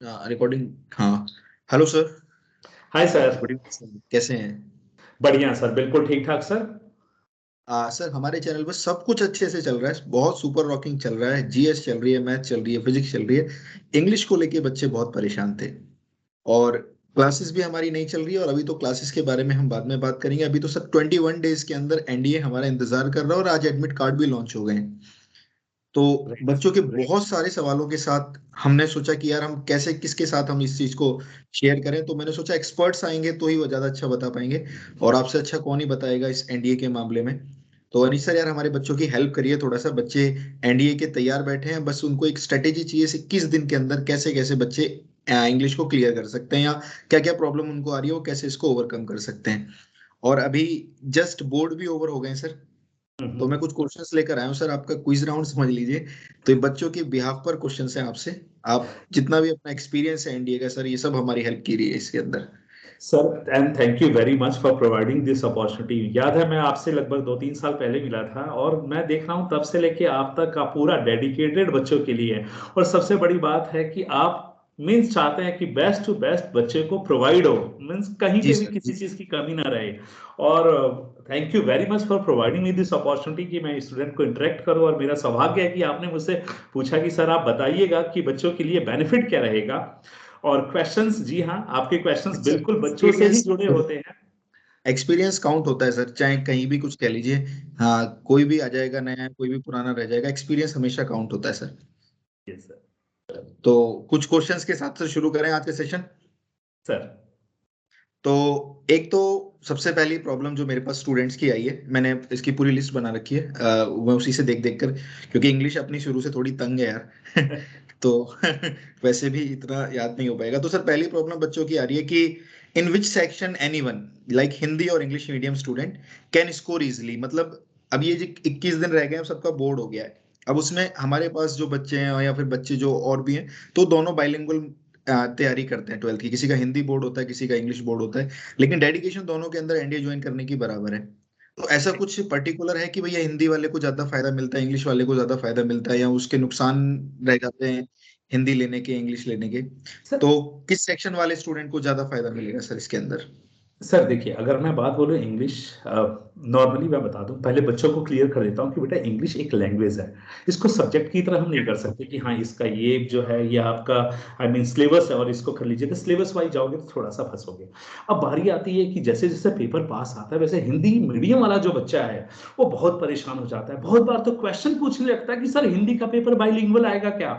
Recording. हाँ। Hello sir. Hi sir. Good evening sir, कैसे हैं? बढ़िया सर, बिल्कुल ठीक ठाक सर। सर हमारे चैनल पर सब कुछ अच्छे से चल रहा है, बहुत सुपर रॉकिंग चल रहा है। जीएस चल रही है, मैथ चल रही है, फिजिक्स चल रही है। इंग्लिश को लेके बच्चे बहुत परेशान थे। और क्लासेस भी हमारी नहीं चल रही है। और अभी तो क्लासेस के बारे में हम बाद में बात करेंगे। अभी तो सर 21 डेज के अंदर एनडीए हमारा इंतजार कर रहा है और आज एडमिट कार्ड भी लॉन्च हो गए हैं। तो बच्चों के बहुत सारे सवालों के साथ हमने सोचा कि यार हम कैसे, किसके साथ हम इस चीज को शेयर करें। तो मैंने सोचा एक्सपर्ट्स आएंगे तो ही वो ज्यादा अच्छा बता पाएंगे। और आपसे अच्छा कौन ही बताएगा इस एनडीए के मामले में। तो अनीश सर, यार हमारे बच्चों की हेल्प करिए थोड़ा सा। बच्चे एनडीए के तैयार बैठे हैं, बस उनको एक स्ट्रेटेजी चाहिए 21 दिन के अंदर कैसे कैसे बच्चे इंग्लिश को क्लियर कर सकते हैं, या क्या क्या प्रॉब्लम उनको आ रही है वो कैसे इसको ओवरकम कर सकते हैं। और अभी जस्ट बोर्ड भी ओवर हो गए हैं सर। तो मैं कुछ क्वेश्चंस लेकर आया हूँ सर, आपका क्विज राउंड समझ लीजिए। तो ये बच्चों के बिहाफ पर क्वेश्चंस हैं आपसे। आप जितना भी अपना एक्सपीरियंस है एनडीए का सर, ये सब हमारी हेल्प की रही है इसके अंदर। Sir and thank you very much for providing this opportunity. याद है मैं आपसे लगभग 2-3 साल पहले मिला था और मैं देख रहा हूं तब से लेके आप तक का पूरा डेडिकेटेड बच्चों के लिए है। और सबसे बड़ी बात है कि आप मीन्स चाहते हैं कि बेस्ट टू बेस्ट बच्चे को प्रोवाइड हो, मीन्स कहीं जी पे भी सर, जी किसी सर। चीज की कमी ना रहे। और thank you very much for providing me this opportunity कि मैं स्टूडेंट को इंटरेक्ट करूं। और मेरा सौभाग्य है कि आपने मुझसे पूछा कि सर आप बताइएगा कि बच्चों के लिए बेनिफिट क्या रहेगा। और क्वेश्चंस, जी हाँ, आपके क्वेश्चंस सर बिल्कुल बच्चों से ही एक्सपीरियंस, जुड़े होते हैं। एक्सपीरियंस काउंट होता है सर, चाहे कहीं भी कुछ कह लीजिए। हाँ, कोई भी आ जाएगा नया, कोई भी पुराना रह जाएगा, एक्सपीरियंस हमेशा काउंट होता है सर। Yes sir. तो कुछ क्वेश्चंस के साथ सर शुरू करें आज के सेशन। सर। तो एक तो सबसे पहली प्रॉब्लम जो मेरे पास स्टूडेंट्स की आई है, मैंने इसकी पूरी लिस्ट बना रखी है। मैं उसी से देख देख कर, क्योंकि इंग्लिश अपनी शुरू से थोड़ी तंग है यार। तो वैसे भी इतना याद नहीं हो पाएगा। तो सर पहली प्रॉब्लम बच्चों की आ रही है कि in which section anyone, like Hindi और English medium student, can score easily. मतलब अब ये जो 21 दिन रह गए हैं, अब सबका बोर्ड हो गया है। अब उसमें हमारे पास जो बच्चे हैं या फिर बच्चे जो और भी हैं, तो दोनों बाइलिंगुअल तैयारी करते हैं 12th की। किसी का हिंदी बोर्ड होता है, किसी का इंग्लिश बोर्ड होता है, लेकिन डेडिकेशन दोनों के अंदर एनडीए ज्वाइन करने की बराबर है। तो ऐसा कुछ पर्टिकुलर है कि भैया हिंदी वाले को ज्यादा फायदा मिलता है, इंग्लिश वाले को ज्यादा फायदा मिलता है, या उसके नुकसान रह जाते हैं हिंदी लेने के, इंग्लिश लेने के? सर तो किस सेक्शन वाले स्टूडेंट को ज्यादा फायदा मिलेगा सर इसके अंदर? सर देखिए, अगर मैं बात बोलूँ इंग्लिश, नॉर्मली मैं बता दूं, पहले बच्चों को क्लियर कर देता हूँ कि बेटा इंग्लिश एक लैंग्वेज है। इसको सब्जेक्ट की तरह हम नहीं कर सकते कि हाँ इसका ये जो है ये आपका आई मीन सिलेबस है और इसको कर लीजिएगा। सिलेबस वाइज जाओगे तो थोड़ा सा फंसोगे। अब बारी आती है कि जैसे जैसे पेपर पास आता है वैसे हिंदी मीडियम वाला जो बच्चा है वो बहुत परेशान हो जाता है। बहुत बार तो क्वेश्चन पूछने लगता है कि सर हिंदी का पेपर बाइलिंगुअल आएगा क्या।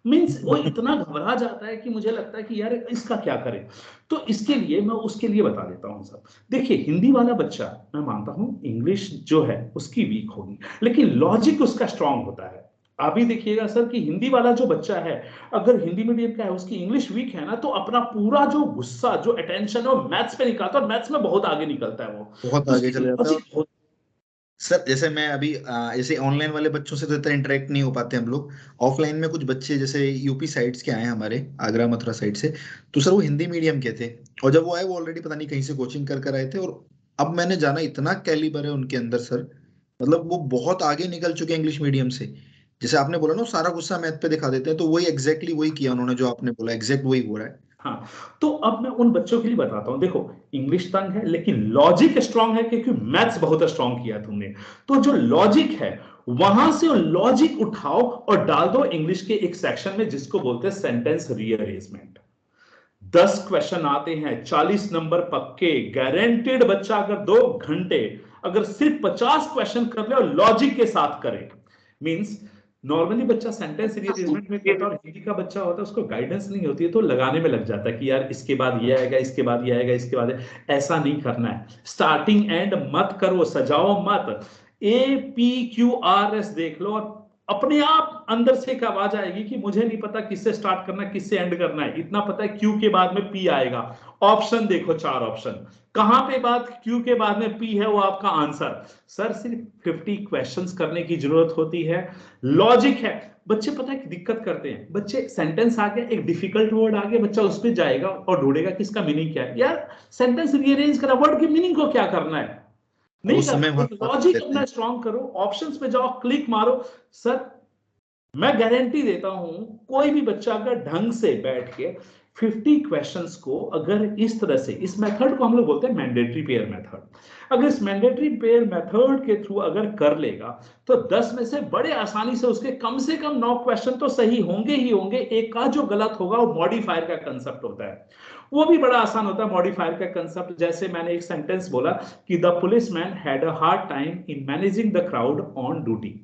मीन्स वो इतना घबरा जाता है कि मुझे लगता है कि यार इसका क्या करें। तो इसके लिए मैं उसके लिए बता देता हूं सर। देखिए, हिंदी वाला बच्चा, मैं मानता हूं इंग्लिश जो है उसकी वीक होगी, लेकिन लॉजिक उसका स्ट्रांग होता है। अभी देखिएगा सर कि हिंदी वाला जो बच्चा है, अगर हिंदी मीडियम का है, उसकी इंग्लिश वीक है ना, तो अपना पूरा जो गुस्सा, जो अटेंशन है वो मैथ्स पे निकालता है और मैथ्स में बहुत आगे निकलता है वो। बहुत तो आगे उसकी चले जाता है। लॉजिक बहुत। सर जैसे मैं अभी जैसे ऑनलाइन वाले बच्चों से तो इतना इंटरेक्ट नहीं हो पाते हम लोग। ऑफलाइन में कुछ बच्चे जैसे यूपी साइड्स के आए हैं हमारे, आगरा मथुरा साइड से। तो सर वो हिंदी मीडियम के थे। और जब वो आए, वो ऑलरेडी पता नहीं कहीं से कोचिंग कर कर आए थे। और अब मैंने जाना इतना कैलिबर है उनके अंदर सर। मतलब वो बहुत आगे निकल चुके हैं इंग्लिश मीडियम से। जैसे आपने बोला ना, वो सारा गुस्सा मैथ पे दिखा देते हैं, तो वही एग्जैक्टली वही किया उन्होंने, जो आपने बोला एग्जैक्ट वही हो रहा है। हाँ, तो अब मैं उन बच्चों के लिए बताता हूं। देखो, इंग्लिश तंग है लेकिन लॉजिक स्ट्रांग है क्योंकि मैथ्स बहुत स्ट्रांग किया तुमने। तो जो लॉजिक है, वहां से लॉजिक उठाओ और डाल दो इंग्लिश के एक सेक्शन में जिसको बोलते हैं सेंटेंस रीअरेंजमेंट। 10 क्वेश्चन आते हैं, 40 नंबर पक्के गारंटेड। बच्चा अगर 2 घंटे अगर सिर्फ 50 क्वेश्चन कर ले और लॉजिक के साथ करे, मींस नॉर्मली बच्चा सेंटेंस रीअरेंजमेंट में करता है और हिंदी का बच्चा होता है उसको गाइडेंस नहीं होती है तो लगाने में लग जाता है कि यार इसके बाद ये आएगा, इसके बाद ये आएगा, इसके बाद ऐसा नहीं करना है। स्टार्टिंग एंड मत करो, सजाओ मत। APQRS देख लो और अपने आप अंदर से एक आवाज आएगी कि मुझे नहीं पता किससे स्टार्ट करना है, किससे एंड करना है। इतना पता है क्यू के बाद में पी आएगा। ऑप्शन देखो, 4 ऑप्शन। कहां पे बात क्यू के बाद में पी है वो आपका आंसर। सर सिर्फ 50 क्वेश्चंस करने की जरूरत होती है। लॉजिक है। बच्चे पता है कि दिक्कत करते हैं, बच्चे सेंटेंस आ गया, एक डिफिकल्ट वर्ड आ गया, बच्चा उस पर जाएगा और ढूंढेगा कि इसका मीनिंग क्या है। यार सेंटेंस रीअरेंज करा, वर्ड के मीनिंग को क्या करना है, वो नहीं समय करना। वहां एक खत्म कर लॉजिक देते अपना हैं। स्ट्रांग करो, ऑप्शंस पे जाओ, क्लिक मारो। सर मैं गारंटी देता हूं कोई भी बच्चा अगर ढंग से बैठ के 50 क्वेश्चंस को अगर इस तरह से, इस मेथड को हम लोग बोलते हैं मैंडेटरी पेयर मेथड, अगर इस मैंडेटरी पेयर मेथड के थ्रू अगर कर लेगा तो 10 में से बड़े आसानी से उसके कम 9 क्वेश्चन तो सही होंगे ही होंगे। एक का जो गलत होगा वो मॉडिफायर का कंसेप्ट होता है, वो भी बड़ा आसान होता है मॉडिफायर का कंसेप्ट। जैसे मैंने एक सेंटेंस बोला कि the policeman had a hard time in managing the crowd on duty.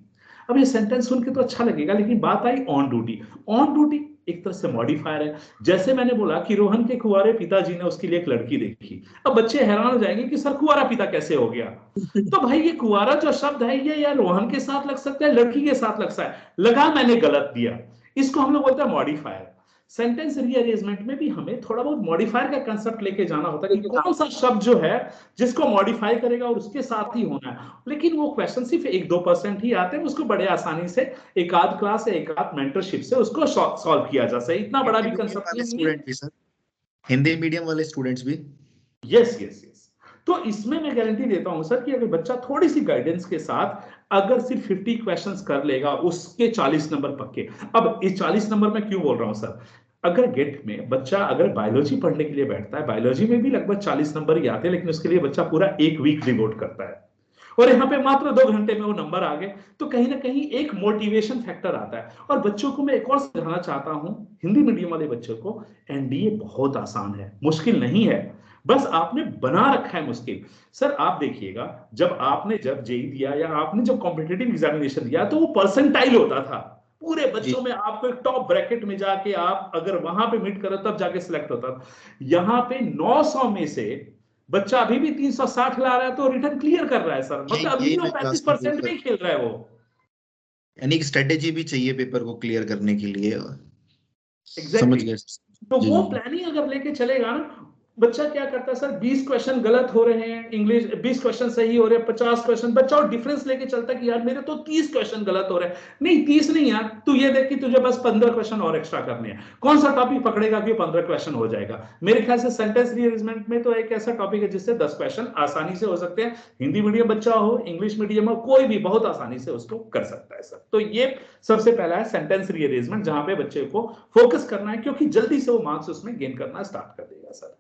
अब ये सेंटेंस सुन के तो अच्छा लगेगा, लेकिन बात आई ऑन ड्यूटी। ऑन ड्यूटी एक तरह से मॉडिफायर है। जैसे मैंने बोला कि रोहन के कुंवारे पिताजी ने उसके लिए एक लड़की देखी, अब बच्चे हैरान हो जाएंगे कि सर कुंवारा पिता कैसे हो गया। तो भाई ये कुंवारा जो शब्द है ये या रोहन के साथ लग सकता है, लड़की के साथ लग सकता है, लगा मैंने गलत दिया, इसको हम लोग बोलते हैं मॉडिफायर। सेंटेंस रीअरेंजमेंट में भी हमें थोड़ा बहुत मॉडिफायर का कंसेप्ट लेके जाना होता है कि कौन सा शब्द जो है जिसको मॉडिफाई करेगा और उसके साथ ही होना है। लेकिन वो क्वेश्चन सिर्फ 1-2% ही आते हैं, उसको बड़े आसानी से एक आध क्लास या एक आध मेंटरशिप से उसको सॉल्व किया जा सकता है। इतना बड़ा हिंदी भी मीडियम कंसेप्ट वाले नहीं है। स्टूडेंट भी सर, हिंदी मीडियम वाले स्टूडेंट्स भी। Yes yes yes. तो इसमें मैं गारंटी देता हूं सर कि अगर बच्चा थोड़ी सी गाइडेंस के साथ अगर सिर्फ 50 क्वेश्चंस कर लेगा, उसके 40 नंबर पक्के। अब इस 40 नंबर में क्यों बोल रहा हूं सर, अगर गेट में बच्चा अगर बायोलॉजी पढ़ने के लिए बैठता है, बायोलॉजी में भी लगभग 40 नंबर ही आते हैं, लेकिन उसके लिए बच्चा पूरा एक वीक डिवोट करता है और यहाँ पे मात्र 2 घंटे में वो नंबर आ गए, तो कहीं ना कहीं एक मोटिवेशन फैक्टर आता है। और बच्चों को मैं एक और समझाना चाहता हूं, हिंदी मीडियम वाले बच्चों को, एनडीए बहुत आसान है, मुश्किल नहीं है, बस आपने बना रखा है मुश्किल। सर आप देखिएगा, जब जेई दिया या आपने जब कॉम्पिटिटिव एग्जामिनेशन दिया तो वो परसेंटाइल होता था, पूरे जी बच्चों में आपको एक टॉप ब्रैकेट में जाके आप अगर वहां पे मिट करो तब जाके सिलेक्ट होता था। यहाँ पे 900 में से बच्चा अभी भी 360 ला रहा है तो रिटर्न क्लियर कर रहा है सर, मतलब यही अभी भी यही वो मैं क्लास में बोल 35% में कर, ही खेल रहा है वो। यानी कि स्ट्रेटेजी भी चाहिए पेपर को क्लियर करने के लिए। समझ एग्जैक्टली गए। exactly. तो जी वो जी। प्लानिंग अगर लेके चलेगा ना, बच्चा क्या करता है सर, 20 क्वेश्चन गलत हो रहे हैं इंग्लिश, 20 क्वेश्चन सही हो रहे हैं, 50 क्वेश्चन, बच्चा और डिफरेंस लेके चलता है कि यार मेरे तो 30 क्वेश्चन गलत हो रहे हैं। नहीं 30 नहीं यार, तू ये देख कि तुझे बस 15 क्वेश्चन और एक्स्ट्रा करने हैं, कौन सा टॉपिक पकड़ेगा कि 15 क्वेश्चन हो जाएगा। मेरे ख्याल से सेंटेंस रीअरेंजमेंट में तो एक ऐसा टॉपिक है जिससे 10 क्वेश्चन आसानी से हो सकते हैं। हिंदी मीडियम बच्चा हो, इंग्लिश मीडियम हो, कोई भी बहुत आसानी से उसको कर सकता है सर। तो ये सबसे पहला है सेंटेंस रीअरेंजमेंट, जहां पे बच्चे को फोकस करना है, क्योंकि जल्दी से वो मार्क्स उसमें गेन करना स्टार्ट कर देगा सर।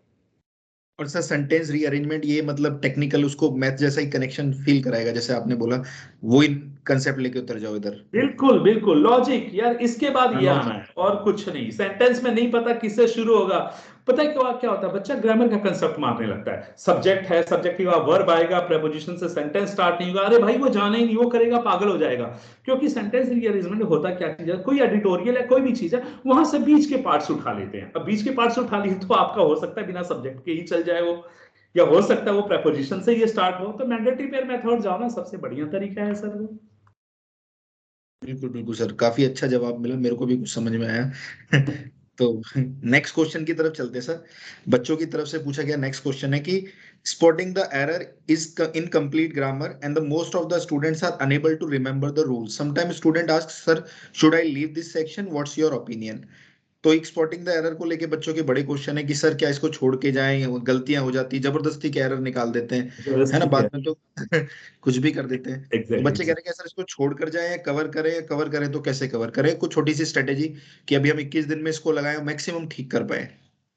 और सर सेंटेंस रीअरेंजमेंट ये मतलब टेक्निकल उसको मैथ जैसा ही कनेक्शन फील कराएगा, जैसे आपने बोला वो ही कंसेप्ट लेके उतर जाओ इधर। बिल्कुल बिल्कुल लॉजिक यार, इसके बाद ये आना लॉजिक। है और कुछ नहीं। सेंटेंस में नहीं पता किससे शुरू होगा, पता है क्या क्या होता है, बच्चा ग्रामर का कंसेप्ट मारने लगता है। सब्जेक्ट है, सब्जेक्टिव वर्ब आएगा, प्रेपोजिशन से सेंटेंस स्टार्ट नहीं होगा, अरे भाई वो जाने ही नहीं, वो करेगा पागल हो जाएगा। क्योंकि सेंटेंस रीअरेंजमेंट होता क्या चीज है, कोई एडिटोरियल है, कोई भी चीज है, वहां से बीच के पार्ट्स उठा लेते हैं। अब बीच के पार्ट्स उठा लिए तो आपका हो सकता है बिना सब्जेक्ट के ही चल जाए वो, या हो सकता है वो प्रेपोजिशन से ये स्टार्ट हो। तो मैंडेटरी पेयर मेथड जाओ ना, सबसे बढ़िया तरीका है सर वो। बिल्कुल बिल्कुल सर, काफी अच्छा जवाब मिला, मेरे को भी कुछ समझ में आया। तो नेक्स्ट क्वेश्चन की तरफ चलते हैं सर। बच्चों की तरफ से पूछा गया नेक्स्ट क्वेश्चन है कि spotting the error is incomplete grammar and the most of the students are unable to remember the rules. Sometimes student ask sir should I leave this section, what's your opinion. तो एक spotting the error को लेके बच्चों के बड़े question है कि sir क्या इसको छोड़ के जाएं, गलतियां हो जाती, जबरदस्ती के एरर निकाल देते हैं, है ना, जबरदस्ती बाद है। में तो कुछ भी कर देते हैं। तो एग्जैक्टली बच्चे कह एग्जैक्टली। रहे हैं कि सर इसको छोड़ कर जाएं या कवर करें, या कवर करें तो कैसे कवर करें, कुछ छोटी सी स्ट्रेटेजी कि अभी हम 21 दिन में इसको लगाएं मैक्सिमम ठीक कर पाए।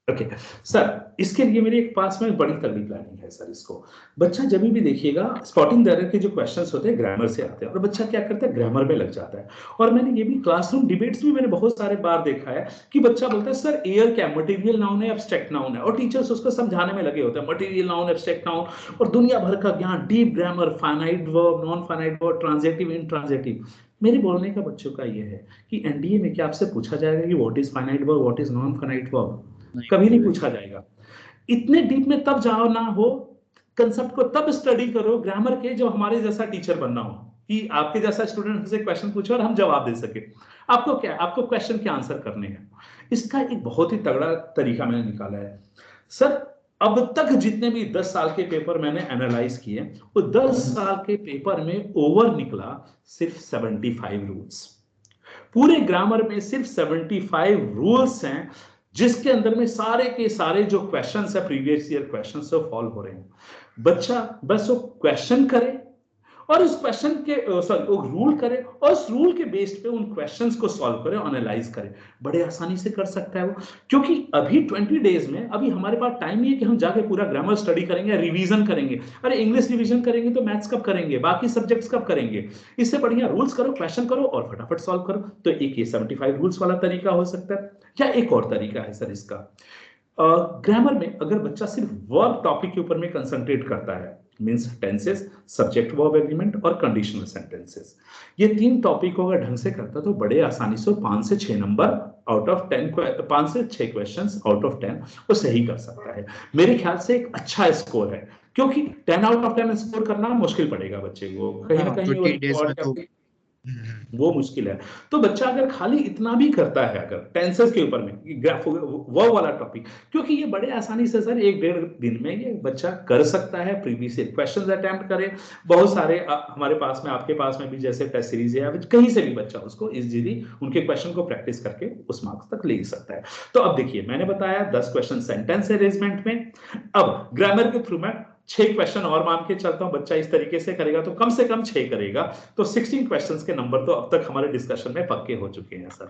ओके सर, इसके लिए मेरे एक पास में बड़ी तगड़ी प्लानिंग है सर। इसको बच्चा जब भी देखिएगा, स्पॉटिंग द एरर के जो क्वेश्चंस होते हैं ग्रामर से आते हैं और बच्चा क्या करता है ग्रामर में लग जाता है। और मैंने ये भी क्लासरूम डिबेट्स में मैंने बहुत सारे बार देखा है कि बच्चा बोलता है सर एयर क्या मटेरियल नाउन है एब्स्ट्रैक्ट नाउन है, और टीचर्स उसको समझाने में लगे होते हैं मटेरियल नाउन एब्स्ट्रैक्ट नाउन, और दुनिया भर का ज्ञान, deep grammar, finite verb, non finite verb, transitive, intransitive. मेरे बोलने का बच्चों का ये है कि एनडीए में क्या आपसे पूछा जाएगा कि what is finite verb, what is non finite verb? नहीं कभी नहीं पूछेगा। पूछा जाएगा। इतने डीप में तब जाओ ना हो, कंसेप्ट को तब स्टडी करो ग्रामर के, जो हमारे जैसा टीचर बनना हो, कि आपके जैसा स्टूडेंट हमसे क्वेश्चन पूछे और हम जवाब दे सके। आपको क्वेश्चन के आंसर करने हैं। इसका एक बहुत ही तगड़ा तरीका मैंने निकाला है सर। अब तक जितने भी 10 साल के पेपर मैंने एनालाइज किए, वो 10 साल के पेपर में ओवर निकला सिर्फ 75 रूल्स। पूरे ग्रामर में सिर्फ 75 रूल्स हैं, जिसके अंदर में सारे के सारे जो क्वेश्चंस है प्रीवियस ईयर क्वेश्चंस, वो फॉलो हो रहे हैं। बच्चा बस वो क्वेश्चन करे और उस क्वेश्चन के रूल करे और उस रूल के बेस्ड पे उन क्वेश्चंस को सॉल्व करे, एनालाइज करे। बड़े आसानी से कर सकता है वो, क्योंकि अभी 20 डेज में अभी हमारे पास टाइम नहीं है कि हम जाके पूरा ग्रामर स्टडी करेंगे, रिवीजन करेंगे। अरे इंग्लिश रिवीजन करेंगे तो मैथ्स कब करेंगे, बाकी सब्जेक्ट्स कब करेंगे? इससे बढ़िया रूल्स करो, क्वेश्चन करो और फटाफट सॉल्व करो। तो एक ये 75 रूल्स वाला तरीका हो सकता है। या एक और तरीका है सर इसका, ग्रामर में अगर बच्चा सिर्फ वर्ब टॉपिक के ऊपर में कंसंट्रेट करता है, means tenses, subject verb agreement और कंडीशनल सेंटेंसेस, ये 3 टॉपिक को अगर ढंग से करता है तो बड़े आसानी से 5 से 6 नंबर आउट ऑफ 10, 5 से 6 क्वेश्चंस आउट ऑफ 10 वो सही कर सकता है। मेरे ख्याल से एक अच्छा स्कोर है, क्योंकि 10 आउट ऑफ 10 स्कोर करना मुश्किल पड़ेगा बच्चे को, कहीं ना कहीं 20 डेज में तो वो मुश्किल है। तो बच्चा अगर खाली इतना भी करता है, अगर टेंसेस के ऊपर में वो वाला टॉपिक, क्योंकि ये बड़े आसानी से सर 1-1.5 दिन में ये बच्चा कर सकता है। प्रीवियस ईयर क्वेश्चंस अटेम्प्ट करे, बहुत सारे हमारे पास में, आपके पास में भी जैसे टेस्ट सीरीज है, कहीं से भी बच्चा उसको इजीली उनके क्वेश्चन को प्रैक्टिस करके उस मार्क्स तक ले सकता है। तो अब देखिए, मैंने बताया 10 क्वेश्चन सेंटेंस अरेंजमेंट में। अब ग्रामर के थ्रू में 6 क्वेश्चन और मान के चलता हूं, बच्चा इस तरीके से करेगा तो कम से कम 6 करेगा, तो 16 क्वेश्चंस के नंबर तो अब तक हमारे डिस्कशन में पक्के हो चुके हैं सर।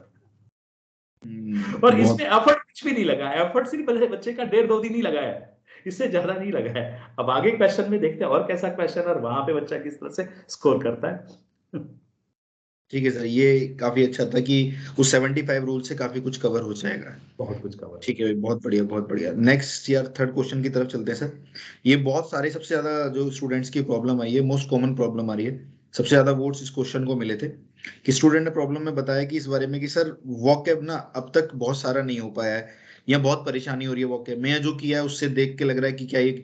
और इसमें एफर्ट कुछ भी नहीं लगा है, एफर्ट सिर्फ बच्चे का 1.5-2 दिन ही लगा है, इससे ज्यादा नहीं लगा है। अब आगे क्वेश्चन में देखते हैं और कैसा क्वेश्चन और वहां पे बच्चा किस तरह से स्कोर करता है। ठीक है सर, ये काफी अच्छा था कि उस 75 रूल से काफी कुछ कवर हो जाएगा। बहुत कुछ कवर। ठीक है भाई, बहुत बढ़िया बहुत बढ़िया। नेक्स्ट यार, थर्ड क्वेश्चन की तरफ चलते हैं सर। ये बहुत सारे, सबसे ज्यादा जो स्टूडेंट्स की प्रॉब्लम आई है, मोस्ट कॉमन प्रॉब्लम आ रही है, सबसे ज्यादा वोट्स इस क्वेश्चन को मिले थे कि स्टूडेंट ने प्रॉब्लम में बताया कि इस बारे में कि सर वोकैब ना अब तक बहुत सारा नहीं हो पाया है, या बहुत परेशानी हो रही है वोकैब में, या जो किया है उससे देख के लग रहा है कि क्या ये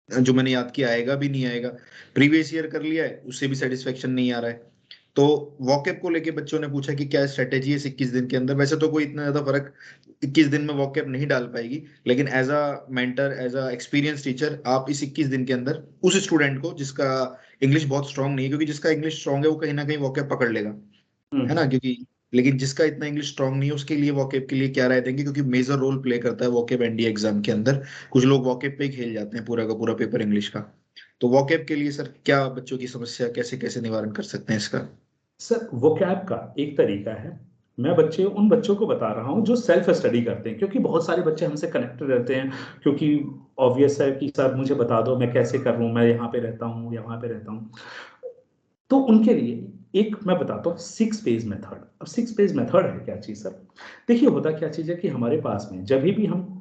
जो मैंने याद किया आएगा भी नहीं आएगा, प्रीवियस ईयर कर लिया है उससे भी सेटिस्फेक्शन नहीं आ रहा है। तो वॉकएप को लेके बच्चों ने पूछा कि क्या स्ट्रेटेजी है 21 दिन के अंदर। वैसे तो कोई इतना ज्यादा फर्क 21 दिन में वॉकएप नहीं डाल पाएगी, लेकिन as a mentor, as a experience teacher, आप इस 21 दिन के अंदर उस स्टूडेंट को जिसका इंग्लिश बहुत स्ट्रांग नहीं है, क्योंकि जिसका इंग्लिश स्ट्रांग है वो कहीं ना कहीं वॉकएप पकड़ लेगा, है ना, क्योंकि लेकिन जिसका इतना इंग्लिश स्ट्रांग नहीं है उसके लिए वॉकएप के लिए क्या राय देंगे, क्योंकि मेजर रोल प्ले करता है वॉकएप एनडीए एग्जाम के अंदर। कुछ लोग वॉकएप पे ही खेल जाते हैं पूरा का पूरा पेपर इंग्लिश का। तो वॉकएप के लिए सर क्या बच्चों की समस्या, कैसे कैसे निवारण कर सकते हैं इसका? सर वोकैब का एक तरीका है, मैं उन बच्चों को बता रहा हूं जो सेल्फ स्टडी करते हैं, क्योंकि बहुत सारे बच्चे हमसे कनेक्टेड रहते हैं, क्योंकि ऑब्वियस है कि सर मुझे बता दो मैं कैसे कर लूं, मैं यहाँ पे रहता हूँ या वहां पे रहता हूँ। तो उनके लिए एक मैं बताता हूँ 6 पेज मेथड। अब 6 पेज मेथड है क्या चीज सर? देखिए, होता क्या चीज है कि हमारे पास में जब भी हम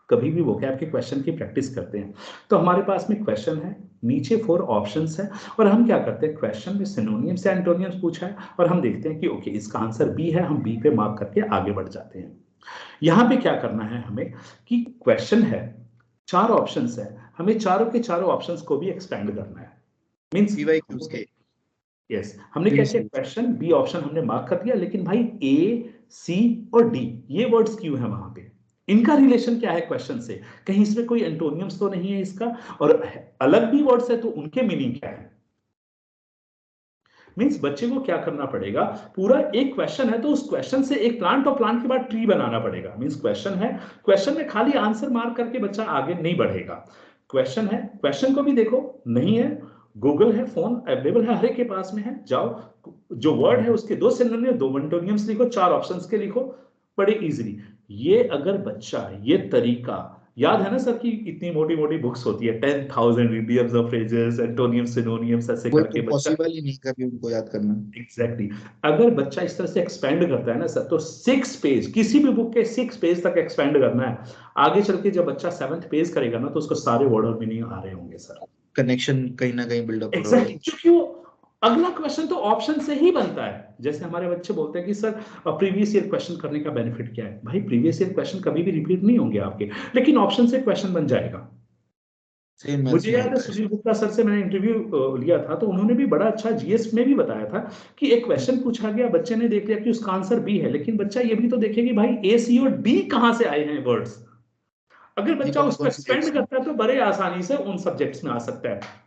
कभी भी वोकैब के क्वेश्चन की प्रैक्टिस करते हैं, तो हमारे पास में क्वेश्चन है, नीचे 4 ऑप्शंस है, और हम क्या करते हैं, क्वेश्चन में सिनोनियम्स या एंटोनियम्स पूछा है और हम देखते हैं कि ओके इसका आंसर बी है, हम बी पे मार्क करके आगे बढ़ जाते हैं। यहां पे क्या करना है हमें कि क्वेश्चन है, 4 ऑप्शंस है, हमें चारों के चारों ऑप्शंस को भी एक्सपेंड करना है। मींस पीवाईक्यूज के। यस, हमने क्या किया, क्वेश्चन बी ऑप्शन हमने मार्क कर दिया, लेकिन भाई ए सी और डी ये वर्ड्स क्यों है वहां पे, इनका रिलेशन क्या है क्वेश्चन से, कहीं इसमें कोई एंटोनियम्स तो नहीं है इसका, और अलग भी वर्ड्स है तो उनके मीनिंग क्या है। मींस बच्चे को क्या करना पड़ेगा, पूरा एक क्वेश्चन है तो उस क्वेश्चन से एक प्लांट और प्लांट के बाद ट्री बनाना पड़ेगा। मींस क्वेश्चन है, क्वेश्चन में खाली आंसर मार्क करके बच्चा आगे नहीं बढ़ेगा। क्वेश्चन है, क्वेश्चन को भी देखो, नहीं है, गूगल है, फोन अवेलेबल है, हर एक के पास में है, जाओ जो वर्ड है उसके 2 सिनोनिम 2 एंटोनियम्स लिखो, 4 ऑप्शंस के लिखो, बड़े इजीली। ये अगर बच्चा ये तरीका याद है ना सर कि इतनी मोटी मोटी बुक्स होती है, 10,000 idioms of phrases, एंटोनियम्स सिनोनियम्स ऐसे वही करके तो, बच्चा, पॉसिबल ही नहीं कभी उनको याद करना। एग्जैक्टली अगर बच्चा इस तरह से एक्सपेंड करता है ना सर, तो 6 पेज, किसी भी बुक के 6 पेज तक एक्सपेंड करना है। आगे चल के जब बच्चा 7th पेज करेगा ना, तो उसको सारे वर्ड और मीनिंग आ रहे होंगे सर। कनेक्शन कहीं ना कहीं बिल्डअप हो रहा होगा। एग्जैक्टली, क्योंकि वो अगला क्वेश्चन तो ऑप्शन से ही बनता है। जैसे हमारे बच्चे बोलते हैं कि सर प्रीवियस ईयर क्वेश्चन करने का बेनिफिट क्या है, भाई प्रीवियस ईयर क्वेश्चन कभी भी रिपीट नहीं होंगे आपके, लेकिन ऑप्शन से क्वेश्चन बन जाएगा। सेम मैथ्स मुझे में याद है होता है। सुनील गुप्ता सर से मैंने इंटरव्यू लिया था, तो उन्होंने भी बड़ा अच्छा जीएस में भी बताया था कि एक क्वेश्चन पूछा गया, बच्चे ने देख लिया कि उसका आंसर बी है, लेकिन बच्चा ये भी तो देखे कि भाई ए सी और डी कहां से आए हैं वर्ड्स। अगर ये बच्चा कौन उसको कौन सी एक्सपेंड डेट्स हैं? करता है तो बड़े आसानी से उन सब्जेक्ट्स में आ सकता है।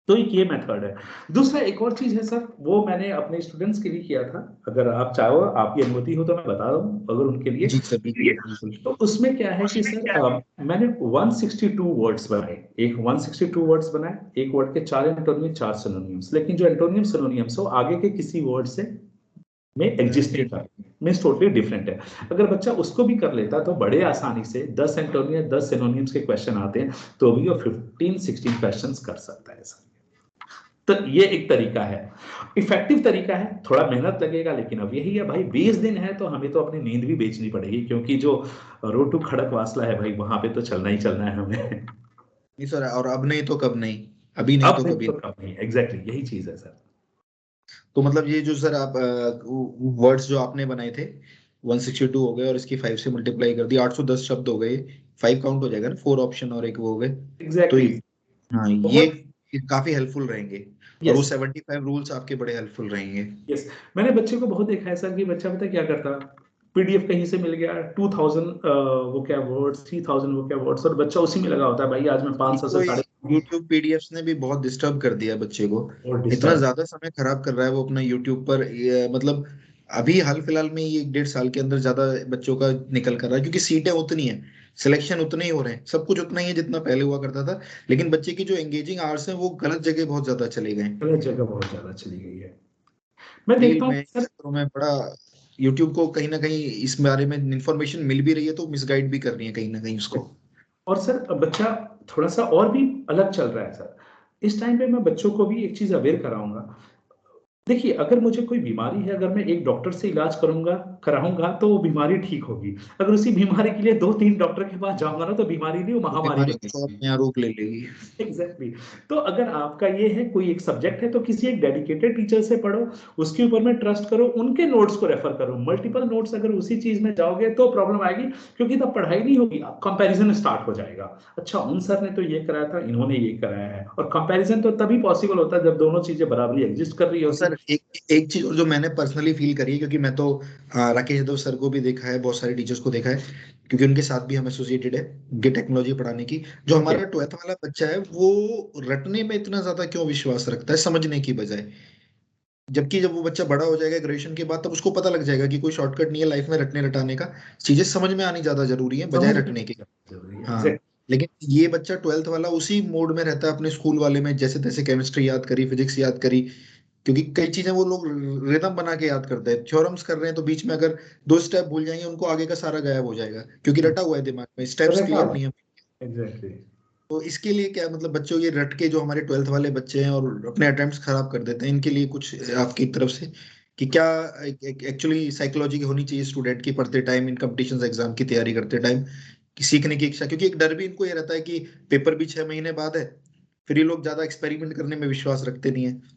तो एक ये मेथड है। दूसरा एक और चीज है सर, वो मैंने अपने स्टूडेंट्स के लिए किया था, अगर आप चाहो, आपकी अनुमति हो तो मैं बता दूं अगर उनके लिए। जी सर, बिल्कुल। तो उसमें क्या है कि सर मैंने 162 वर्ड्स बनाए, एक 162 वर्ड्स बनाए, एक वर्ड के 4 एंटोनिम 4 सिनोनिम्स, लेकिन जो एंटोनिम सिनोनिम्स हो आगे के किसी वर्ड से में एग्जिस्ट नहीं करते, मीन्स टोटली डिफरेंट है। अगर बच्चा उसको भी कर लेता तो बड़े आसानी से 10 एंटोनिम 10 सिनोनिम्स के क्वेश्चन आते हैं, तो भी वो 15-16 क्वेश्चन कर सकता है सर। तो ये एक तरीका है, इफेक्टिव तरीका है, थोड़ा मेहनत लगेगा, लेकिन अब यही है भाई, 20 दिन है तो हमें तो अपनी नींद भी बेचनी पड़ेगी, क्योंकि जो रोड टू खड़क वासला है भाई, वहां पे तो चलना ही चलना है हमें। नहीं सर, और अब नहीं तो कब नहीं, अभी नहीं अब तो नहीं कभी तो नहीं। कब नहीं, एग्जैक्टली यही चीज है सर। तो मतलब ये जो सर आप वर्ड्स जो आपने बनाए थे 162 हो गए, और इसकी 5 से मल्टीप्लाई कर दिया, 810 शब्द हो गए। 5 काउंट हो जाएगा ना, 4 ऑप्शन और एक वो हो गए। तो एग्जैक्टली हाँ, बहुत। ये काफी हेल्पफुल रहेंगे। और वो यस 75 रूल्स आपके बड़े हेल्पफुल रहेंगे। यस, मैंने बच्चे को बहुत देखा है सर कि बच्चा पता है क्या करता, पीडीएफ कहीं से मिल गया 2000 वो क्या वर्ड्स, 3000 वो क्या वर्ड्स, और बच्चा उसी में लगा होता है, भाई आज मैं 500 से तो साढ़े यूट्यूब पीडीएफ्स ने भी बहुत डिस्टर्ब कर दिया बच्चे को। और इतना डिस्टर्ब। ज्यादा समय खराब कर रहा है वो अपना यूट्यूब पर, मतलब अभी हाल फिलहाल में ये 1.5 साल के अंदर ज्यादा बच्चों का निकल कर रहा है, क्योंकि सीटें उतनी है, सिलेक्शन उतने ही हो रहे हैं, सब कुछ उतना ही है जितना पहले हुआ करता था। लेकिन बच्चे की जो एंगेजिंग आवर्स हैं वो गलत जगह बहुत ज्यादा चले गए। गलत जगह बहुत ज्यादा चली गई है, मैं इसलिए देखता हूँ मैं सर। तो मैं बड़ा यूट्यूब को कहीं ना कहीं इस बारे में इंफॉर्मेशन मिल भी रही है तो मिसगाइड भी कर रही है कहीं ना कहीं उसको। और सर अब बच्चा थोड़ा सा और भी अलग चल रहा है सर, इस टाइम पे मैं बच्चों को भी एक चीज अवेयर कराऊंगा। देखिए, अगर मुझे कोई बीमारी है, अगर मैं एक डॉक्टर से इलाज करूंगा कराऊंगा तो वो बीमारी ठीक होगी, अगर उसी बीमारी के लिए 2-3 डॉक्टर के पास जाऊंगा ना, तो बीमारी नहीं, वो तो महामारी बीमारी कुछ और बनेगी। नया रूप ले लेगी। Exactly exactly। तो अगर आपका ये है कोई एक सब्जेक्ट है, तो किसी एक डेडिकेटेड टीचर से पढ़ो, उसके ऊपर में ट्रस्ट करो, उनके नोट्स को रेफर करो। मल्टीपल नोट्स अगर उसी चीज में जाओगे तो प्रॉब्लम आएगी, क्योंकि तब पढ़ाई नहीं होगी, कंपैरिजन स्टार्ट हो जाएगा। अच्छा, उन सर ने तो ये कराया था, इन्होंने ये कराया है, और कंपैरिजन तो तभी पॉसिबल होता है जब दोनों चीजें बराबरी एग्जिस्ट कर रही और होती। सर एक एक चीज और जो मैंने पर्सनली फील करी है, क्योंकि मैं तो राकेश यादव सर को भी देखा है, बहुत सारे टीचर्स को देखा है, क्योंकि उनके साथ भी हम एसोसिएटेड है गे टेक्नोलॉजी पढ़ाने की। जो ओके। हमारा 12th वाला बच्चा है वो रटने में इतना ज्यादा क्यों विश्वास रखता है समझने की बजाय। जबकि जब वो बच्चा बड़ा हो जाएगा ग्रेजुएशन के बाद, तब उसको पता लग जाएगा कि कोई शॉर्टकट नहीं है लाइफ में रटने रटाने का। चीजें समझ में आनी ज्यादा जरूरी है बजाय समझ में रटने के। जरूरी है, हाँ। एग्जैक्ट। लेकिन ये बच्चा 12th वाला उसी मोड में रहता है अपने स्कूल वाले में, जैसे तैसे केमिस्ट्री याद करी, फिजिक्स याद करी। क्योंकि कई चीजें वो लोग रिदम बना के याद करते हैं, थ्योरम्स कर रहे हैं तो बीच में अगर 2 स्टेप भूल जाएंगे उनको आगे का सारा गायब हो जाएगा, क्योंकि रटा हुआ है दिमाग में, स्टेप्स रटा क्लियर हुआ, नहीं है। एग्जैक्टली। तो इसके लिए क्या मतलब, बच्चों ये रट के जो हमारे 12th वाले बच्चे हैं और अपने अटेम्प्ट्स खराब कर देते हैं, इनके लिए कुछ आपकी तरफ से कि क्या एक्चुअली साइकोलॉजी की होनी चाहिए स्टूडेंट की पढ़ते टाइम, इन कॉम्पिटिशन एग्जाम की तैयारी करते टाइम, कि सीखने की इच्छा, क्योंकि एक डर भी इनको ये रहता है कि पेपर भी 6 महीने बाद है, फिर ये लोग ज्यादा एक्सपेरिमेंट करने में विश्वास रखते नहीं है।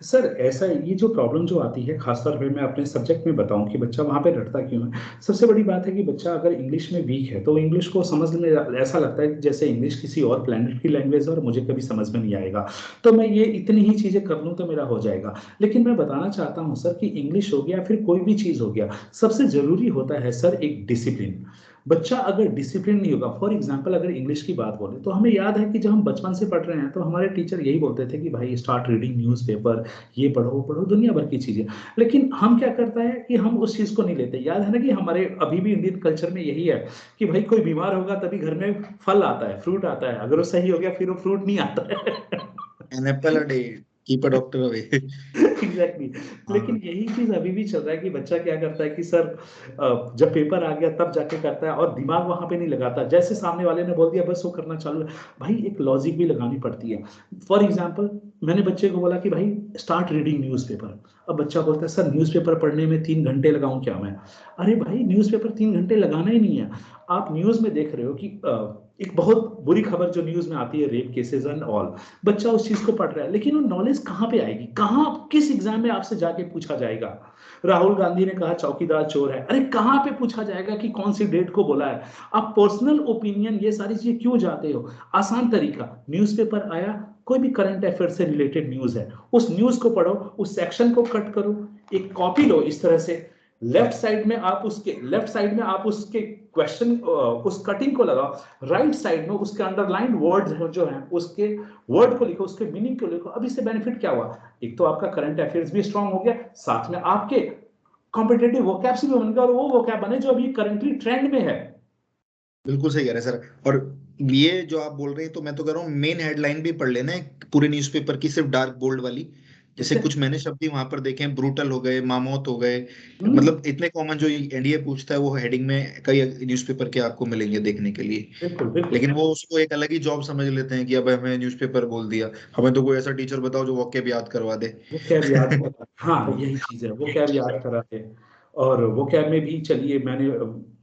सर ऐसा, ये जो प्रॉब्लम जो आती है, खासतौर पे मैं अपने सब्जेक्ट में बताऊं कि बच्चा वहां पे रटता क्यों है। सबसे बड़ी बात है कि बच्चा अगर इंग्लिश में वीक है, तो इंग्लिश को समझ में ऐसा लगता है कि जैसे इंग्लिश किसी और प्लेनेट की लैंग्वेज है और मुझे कभी समझ में नहीं आएगा, तो मैं ये इतनी ही चीजें कर लूँ तो मेरा हो जाएगा। लेकिन मैं बताना चाहता हूँ सर कि इंग्लिश हो गया, फिर कोई भी चीज हो गया, सबसे जरूरी होता है सर एक डिसिप्लिन। बच्चा अगर डिसिप्लिन नहीं होगा, फॉर एग्जाम्पल अगर इंग्लिश की बात बोले, तो हमें याद है कि जब हम बचपन से पढ़ रहे हैं तो हमारे टीचर यही बोलते थे कि भाई स्टार्ट रीडिंग न्यूज़पेपर, ये पढ़ो वो पढ़ो, दुनिया भर की चीजें। लेकिन हम क्या करता है कि हम उस चीज को नहीं लेते। याद है ना कि हमारे अभी भी इंडियन कल्चर में यही है कि भाई कोई बीमार होगा तभी घर में फल आता है, फ्रूट आता है, अगर वो सही हो गया फिर वो फ्रूट नहीं आता एन एप्पल अ है। Day keep a doctor away. Exactly exactly। लेकिन हाँ। यही चीज अभी भी चल रहा है कि बच्चा क्या करता है कि सर जब पेपर आ गया तब जाके करता है, और दिमाग वहां पे नहीं लगाता, जैसे सामने वाले ने बोल दिया बस वो करना चालू है। भाई एक लॉजिक भी लगानी पड़ती है। फॉर एग्जाम्पल, मैंने बच्चे को बोला कि भाई स्टार्ट रीडिंग न्यूज़पेपर। अब बच्चा बोलता है सर न्यूज़पेपर पढ़ने में 3 घंटे लगाऊं क्या मैं। अरे भाई, न्यूज़पेपर 3 घंटे लगाना ही नहीं है। आप न्यूज में देख रहे हो कि एक बहुत बुरी खबर जो न्यूज में आती है, रेप केसेस एंड ऑल, बच्चा उस चीज को पढ़ रहा है, लेकिन वो नॉलेज कहाँ पे आएगी, कहाँ किस एग्जाम में आपसे जाके पूछा जाएगा। राहुल गांधी ने कहा चौकीदार चोर है, अरे कहाँ पे पूछा जाएगा कि कौन सी डेट को बोला है। आप पर्सनल ओपिनियन ये सारी चीजें क्यों जाते हो। आसान तरीका, न्यूज़पेपर आया, कोई भी करंट अफेयर से रिलेटेड न्यूज है, उस न्यूज को पढ़ो, उस सेक्शन को कट करो, एक कॉपी लो इस तरह से, लेफ्ट साइड में आप उसके क्वेश्चन, उस कटिंग को लगाओ, राइट साइड में उसके अंडरलाइन वर्ड्स जो हैं उसके वर्ड को लिखो, उसके मीनिंग को लिखो। अब इससे बेनिफिट क्या हुआ? एक तो आपका करंट अफेयर्स भी स्ट्रांग हो गया, साथ में आपके कॉम्पिटेटिव वोकैब्स भी बन गए, और वो वोकैब बने जो अभी करंटली ट्रेंड में है। बिल्कुल सही कह रहे हैं सर। और ये जो आप बोल रहे हैं, तो मैं तो कह रहा हूँ मेन हेडलाइन भी पढ़ लेना है पूरे न्यूज़पेपर की, सिर्फ डार्क बोल्ड वाली। जैसे कुछ मैंने शब्द ही वहां पर देखे हैं, ब्रूटल हो गए, मामोथ हो गए, हम्म, मतलब इतने कॉमन जो एनडीए पूछता है, वो हेडिंग में कई न्यूज़पेपर के आपको मिलेंगे देखने के लिए। बिल्कुल बिल्कुल। लेकिन वो उसको एक अलग ही जॉब समझ लेते हैं कि अब हमें न्यूज़पेपर बोल दिया, हमें तो कोई ऐसा टीचर बताओ जो वॉकैब याद करवा दे। वो कैब याद करा, हाँ यही चीज है, वो कैब याद करा के। और वो कैब में भी चलिए मैंने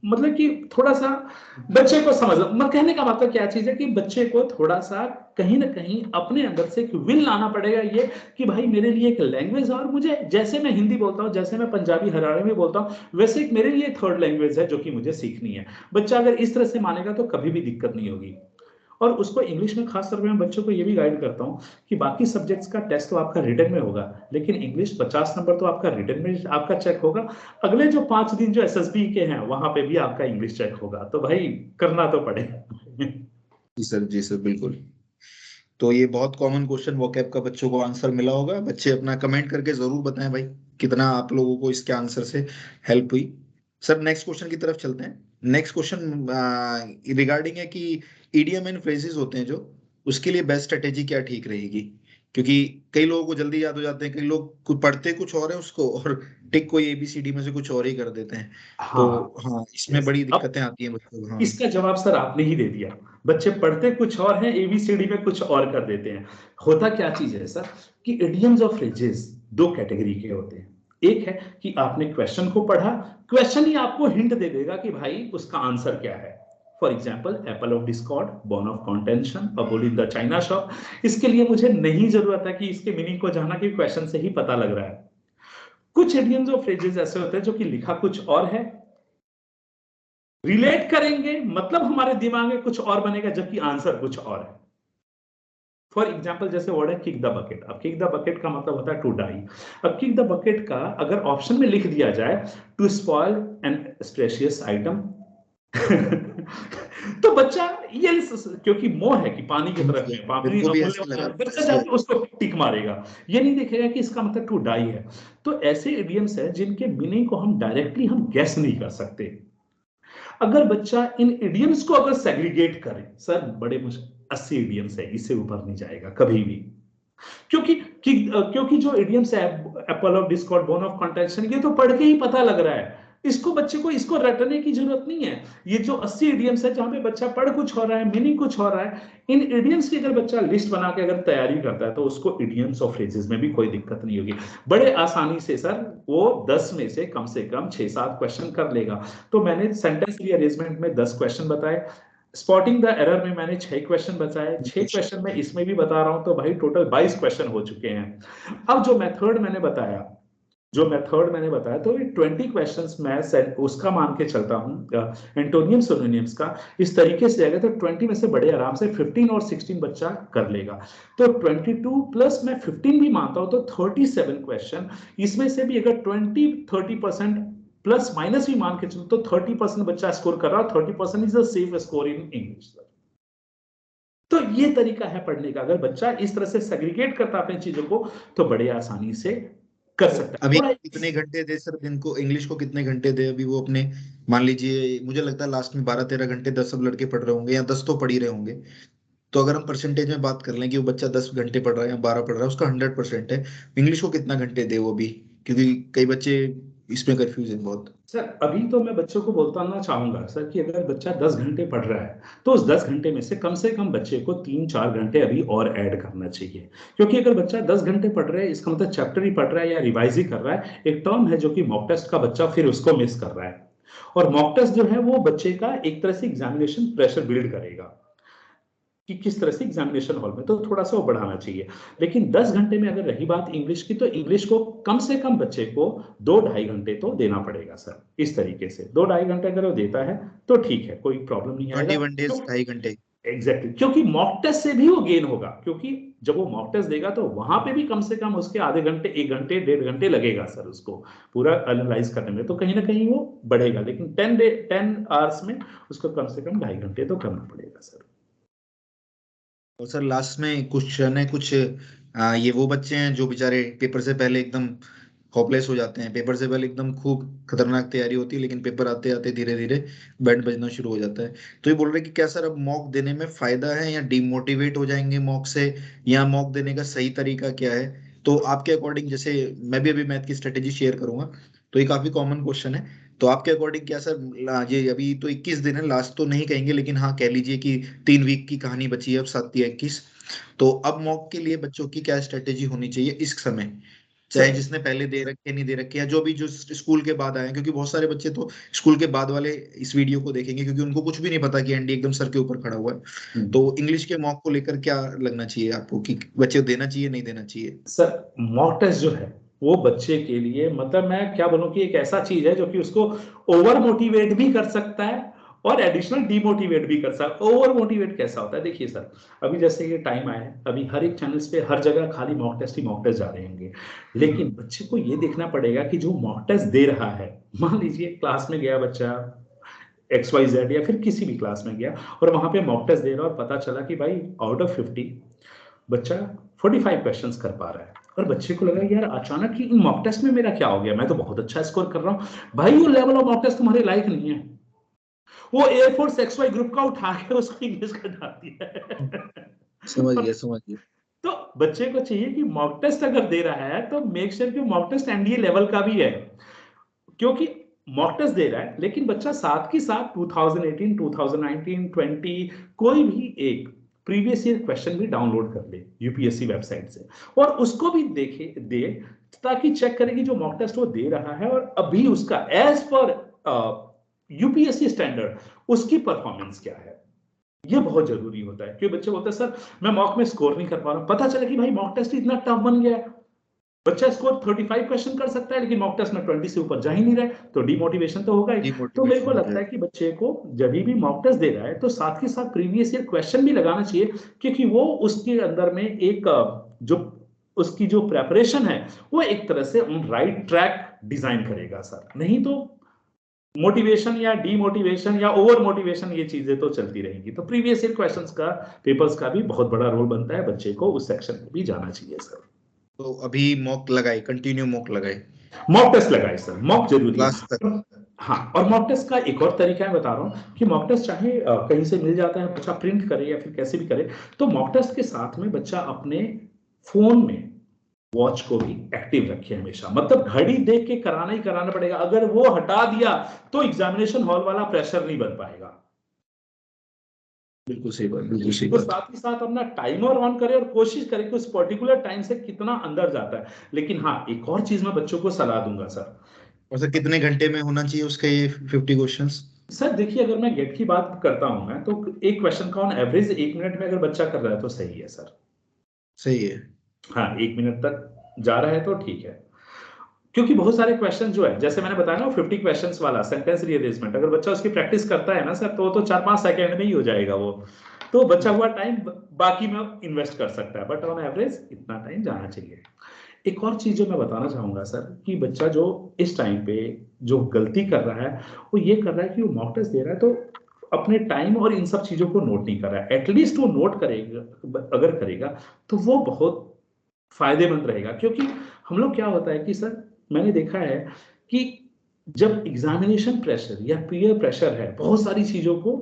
मतलब कि थोड़ा सा बच्चे को समझ, मैं कहने का मतलब क्या चीज है कि बच्चे को थोड़ा सा कहीं ना कहीं अपने अंदर से एक विल लाना पड़ेगा, ये कि भाई मेरे लिए एक लैंग्वेज है, और मुझे जैसे मैं हिंदी बोलता हूँ, जैसे मैं पंजाबी हरियाणवी में बोलता हूँ, वैसे एक मेरे लिए थर्ड लैंग्वेज है जो कि मुझे सीखनी है। बच्चा अगर इस तरह से मानेगा तो कभी भी दिक्कत नहीं होगी। और उसको इंग्लिश में खास तौर पे मैं बच्चों को ये भी गाइड करता हूँ कि बाकी सब्जेक्ट्स का टेस्ट तो आपका रिटन में होगा, लेकिन इंग्लिश 50 नंबर तो आपका रिटन में आपका चेक होगा। अगले जो 5 दिन जो एसएसबी के हैं वहां पे भी आपका इंग्लिश चेक होगा, तो भाई करना तो पड़ेगा। जी सर, जी सर, बिल्कुल। तो ये बहुत कॉमन क्वेश्चन वोकैब का बच्चों को आंसर मिला होगा। बच्चे अपना कमेंट करके जरूर बताएं भाई, कितना आप लोगों को इसके आंसर से हेल्प हुई। सर नेक्स्ट क्वेश्चन की तरफ चलते हैं। नेक्स्ट क्वेश्चन रिगार्डिंग है कि ईडियम एंड फ्रेजेस होते हैं जो, उसके लिए बेस्ट स्ट्रेटेजी क्या ठीक रहेगी? क्योंकि कई लोगों को जल्दी याद हो जाते हैं, कई लोग पढ़ते कुछ और है उसको, और टिक कोई एबीसीडी में से कुछ और ही कर देते हैं। तो हाँ, हाँ, इसमें यस। बड़ी अब दिक्कतें आती हैं बच्चों को। हाँ इसका जवाब सर आपने ही दे दिया। बच्चे पढ़ते कुछ और हैं, एबीसीडी में कुछ और कर देते हैं। होता क्या चीज है सर कि इडियम्स और फ्रेजेस दो कैटेगरी के होते हैं। एक है कि आपने क्वेश्चन को पढ़ा, क्वेश्चन ही आपको हिंट दे देगा कि भाई उसका आंसर क्या है। For example, apple of discord, bone of contention, a bull in the china shop. इसके लिए मुझे नहीं जरूरत है कि इसके मीनिंग को जानना, कि क्वेश्चन से ही पता लग रहा है। कुछ इडियम्स और फ्रेजेस ऐसे होते हैं जो कि लिखा कुछ और है, रिलेट करेंगे मतलब हमारे दिमाग में कुछ और बनेगा, जबकि आंसर कुछ और है। फॉर एग्जाम्पल, जैसे वर्ड है किक द बकेट। अब किक द बकेट का मतलब होता है टू डाई। अब किक द बकेट का अगर ऑप्शन में लिख दिया जाए to spoil an specious item, तो बच्चा ये, क्योंकि मोह है कि पानी की समझ तरफ गया, में, मेरे पानी को भी अमूल्य ऐसे होता लगा है, था बच्चा जैसे। जाके उसको टिक मारेगा। ये नहीं देखेगा कि इसका मतलब टू डाई है। तो ऐसे इडियम्स है जिनके मीनिंग को हम डायरेक्टली हम गेस नहीं कर सकते। अगर बच्चा इन इडियम्स को अगर सेग्रीगेट करे, सर बड़े मुश्किल 80 इडियम्स है, इससे ऊपर नहीं जाएगा कभी भी। क्योंकि जो इडियम्स है, Apple of discord, bone of contention, ये तो पढ़ के ही पता लग रहा है। इसको बच्चे को इसको रटने की जरूरत नहीं है। ये जो 80 इडियम्स है जहां पे बच्चा पढ़ कुछ हो रहा है, मीनिंग कुछ हो रहा है, इन इडियम्स की अगर बच्चा लिस्ट बना के अगर तैयारी करता है तो उसको इडियम्स और फ्रेजेस में भी कोई दिक्कत नहीं होगी। बड़े आसानी से सर वो 10 में से कम 6-7 क्वेश्चन कर लेगा। तो मैंने सेंटेंस रीअरेंजमेंट में 10 क्वेश्चन बताए, स्पॉटिंग द एरर में मैंने 6 क्वेश्चन बताए, 6 क्वेश्चन में इसमें भी बता रहा हूं, तो भाई टोटल 22 क्वेश्चन हो चुके हैं। अब जो मेथड मैंने बताया तो ये 20 क्वेश्चंस मैं उसका मान के चलता हूं, एंटोनियम सिनोनिम्स का। इस तरीके से जाएगा तो 20 में से बड़े आराम से 15 और 16 बच्चा कर लेगा। तो 22 प्लस मैं 15 भी मानता हूं तो 37 क्वेश्चन। इसमें से भी अगर 20-30% प्लस माइनस भी मान के चलो तो 30% बच्चा स्कोर कर रहा है। 30% is the safe score in English. तो ये तरीका है पढ़ने का। अगर बच्चा इस तरह से सेग्रीगेट करता है अपनी चीजों को तो बड़े आसानी से कर तो सकता है। अभी थोड़ा कितने घंटे दे सर दिन को, इंग्लिश को कितने घंटे दे अभी वो अपने? मान लीजिए, मुझे लगता है लास्ट में 12-13 घंटे 10 सब लड़के पढ़ रहे होंगे, या 10 तो पढ़ ही रहे होंगे। तो अगर हम परसेंटेज में बात कर लें कि वो बच्चा 10 घंटे पढ़ रहा है या 12 पढ़ रहा है, उसका 100% है, इंग्लिश को कितना घंटे दे वो भी? क्योंकि कई बच्चे इसमें कंफ्यूज हैं बहुत। सर, अभी तो मैं बच्चों को बोलता ना चाहूंगा सर कि अगर बच्चा 10 घंटे पढ़ रहा है तो उस 10 घंटे में से कम बच्चे को 3-4 घंटे अभी और ऐड करना चाहिए। क्योंकि अगर बच्चा 10 घंटे पढ़ रहा है, इसका मतलब चैप्टर ही पढ़ रहा है या रिवाइज ही कर रहा है। एक टर्म है जो कि मॉक टेस्ट का, बच्चा फिर उसको मिस कर रहा है। और मॉक टेस्ट जो है वो बच्चे का एक तरह से एग्जामिनेशन प्रेशर बिल्ड करेगा कि किस तरह से एग्जामिनेशन हॉल में, तो थोड़ा सा वो बढ़ाना चाहिए। लेकिन 10 घंटे में अगर रही बात इंग्लिश की, तो इंग्लिश को कम से कम बच्चे को 2-2.5 घंटे तो देना पड़ेगा सर। इस तरीके से 2-2.5 घंटे अगर वो देता है तो ठीक है, कोई प्रॉब्लम नहीं आएगा। 21 डेज तो 2.5 घंटे। एग्जैक्टली क्योंकि मॉक टेस्ट से भी वो गेन होगा, क्योंकि जब वो मॉक टेस्ट देगा तो वहां पे भी कम से कम उसके आधे घंटे, 1 घंटे, 1.5 घंटे लगेगा सर उसको पूरा एनालाइज करने में, तो कहीं ना कहीं वो बढ़ेगा। लेकिन 10 आवर्स में उसको कम से कम 2.5 घंटे तो करना पड़ेगा सर। और सर लास्ट में क्वेश्चन है कुछ, ये वो बच्चे हैं जो बेचारे पेपर से पहले एकदम होपलेस हो जाते हैं, पेपर से पहले एकदम खूब खतरनाक तैयारी होती है, लेकिन पेपर आते आते धीरे धीरे बैंड बजना शुरू हो जाता है। तो ये बोल रहे हैं कि क्या सर अब मॉक देने में फायदा है, या डिमोटिवेट हो जाएंगे मॉक से, या मॉक देने का सही तरीका क्या है? तो आपके अकॉर्डिंग, जैसे मैं भी अभी मैथ की स्ट्रेटेजी शेयर करूंगा, तो ये काफी कॉमन क्वेश्चन है। तो आपके अकॉर्डिंग क्या सर, ये अभी तो 21 दिन है, लास्ट तो नहीं कहेंगे, लेकिन हाँ कह लीजिए कि 3 वीक की कहानी बची है अब, 7 या 21। तो अब मॉक के लिए बच्चों की क्या स्ट्रेटेजी होनी चाहिए इस समय, चाहे सर जिसने पहले दे रखे नहीं दे रखे, या जो भी जो स्कूल के बाद आए हैं, क्योंकि बहुत सारे बच्चे तो स्कूल के बाद वाले इस वीडियो को देखेंगे, क्योंकि उनको कुछ भी नहीं पता कि एनडी एकदम सर के ऊपर खड़ा हुआ है। तो इंग्लिश के मॉक को लेकर क्या लगना चाहिए आपको, कि बच्चे को देना चाहिए नहीं देना चाहिए? सर मॉक टेस्ट जो है वो बच्चे के लिए, मतलब मैं क्या बोलूं कि एक ऐसा चीज है जो कि उसको ओवर मोटिवेट भी कर सकता है और एडिशनल डीमोटिवेट भी कर सकता है। ओवर मोटिवेट कैसा होता है, देखिए सर, अभी जैसे ये टाइम आया है, अभी हर एक चैनल्स पे हर जगह खाली मॉक टेस्ट ही मॉक टेस्ट जा रहे होंगे, लेकिन बच्चे को ये देखना पड़ेगा कि जो मॉक टेस्ट दे रहा है, मान लीजिए क्लास में गया बच्चा XYZ या फिर किसी भी क्लास में गया और वहां पे मॉक टेस्ट दे रहा और पता चला कि भाई आउट ऑफ 50 बच्चा 45 क्वेश्चंस कर पा रहा है, और बच्चे को लगा यार अचानक कि मॉक टेस्ट में मेरा क्या हो गया, मैं तो बहुत अच्छा स्कोर कर रहा हूं। भाई वो लेवल ऑफ मॉक टेस्ट तुम्हारे लायक नहीं है, वो एयरफोर्स XY ग्रुप का उठा के उसको इंग्लिश का डाल दिया है। समझ गया समझ गया। तो बच्चे को चाहिए कि मॉक टेस्ट अगर दे रहा है तो मेक श्योर कि मॉक टेस्ट एनडीए लेवल का भी है, क्योंकि मॉक टेस्ट दे रहा है लेकिन बच्चा साथ के साथ 2018, 2019, 20 कोई भी एक प्रीवियस ईयर क्वेश्चन भी डाउनलोड कर ले यूपीएससी वेबसाइट से और उसको भी देखे दे, ताकि चेक करें कि जो मॉक टेस्ट वो दे रहा है और अभी उसका एज पर यूपीएससी स्टैंडर्ड उसकी परफॉर्मेंस क्या है। ये बहुत जरूरी होता है, क्योंकि बच्चे बोलते हैं सर मैं मॉक में स्कोर नहीं कर पा रहा हूं, पता चला कि भाई मॉक टेस्ट इतना टफ बन गया है, बच्चा स्कोर 35 क्वेश्चन कर सकता है लेकिन मॉक टेस्ट में 20 से ऊपर जा ही नहीं रहा है, तो डिमोटिवेशन तो होगा ही। तो मेरे को डिमोटिवेशन हो लगता जाए। है कि बच्चे को जब भी मॉक टेस्ट दे रहा है तो साथ के साथ प्रीवियस ईयर क्वेश्चन भी लगाना चाहिए, क्योंकि वो उसके अंदर में एक जो उसकी जो प्रेपरेशन है वो एक तरह से राइट ट्रैक डिजाइन करेगा सर। नहीं तो मोटिवेशन या डीमोटिवेशन या ओवर मोटिवेशन ये चीजें तो चलती रहेंगी। तो प्रीवियस ईयर क्वेश्चंस का, पेपर्स का भी बहुत बड़ा रोल बनता है, बच्चे को उस सेक्शन में भी जाना चाहिए सर। तो अभी मॉक लगाए, कंटिन्यू मॉक लगाए मॉक टेस्ट लगाए सर, मॉक जरूरी क्लास तक। है। हाँ, और मॉक टेस्ट का एक और तरीका है बता रहा हूँ कि मॉक टेस्ट चाहे कहीं से मिल जाता है, बच्चा प्रिंट करे या फिर कैसे भी करे, तो मॉक टेस्ट के साथ में बच्चा अपने फोन में वॉच को भी एक्टिव रखे हमेशा, मतलब घड़ी देख के कराना ही कराना पड़ेगा, अगर वो हटा दिया तो एग्जामिनेशन हॉल वाला प्रेशर नहीं बन पाएगा। बिल्कुल सही बात, बिल्कुल सही तो बात। साथ ही साथ अपना टाइमर ऑन करे और कोशिश करे कि उस पर्टिकुलर टाइम से कितना अंदर जाता है। लेकिन हाँ, एक और चीज मैं बच्चों को सलाह दूंगा सर। और सर कितने घंटे में होना चाहिए उसका ये 50 क्वेश्चंस? सर देखिए, अगर मैं गेट की बात करता हूं मैं, तो एक क्वेश्चन का ऑन एवरेज 1 मिनट में अगर बच्चा कर रहा है तो सही है सर। सही है। हाँ, 1 मिनट तक जा रहा है तो ठीक है, क्योंकि बहुत सारे क्वेश्चन जो है, जैसे मैंने बताया ना 50 क्वेश्चंस वाला सेंटेंस रीअरेंजमेंट, अगर बच्चा उसकी प्रैक्टिस करता है ना सर, तो 4-5 सेकंड में ही हो जाएगा वो, तो बचा हुआ टाइम बाकी में इन्वेस्ट कर सकता है, बट ऑन एवरेज इतना टाइम जाना चाहिए। एक और चीज जो मैं बताना चाहूंगा सर, कि बच्चा जो इस टाइम पे जो गलती कर रहा है वो ये कर रहा है कि वो मॉक टेस्ट दे रहा है तो अपने टाइम और इन सब चीजों को नोट नहीं कर रहा है। एटलीस्ट वो नोट करेगा, अगर करेगा तो वो बहुत फायदेमंद रहेगा। क्योंकि हम लोग क्या होता है कि सर, मैंने देखा है कि जब एग्जामिनेशन प्रेशर या पीयर प्रेशर है, बहुत सारी चीजों को,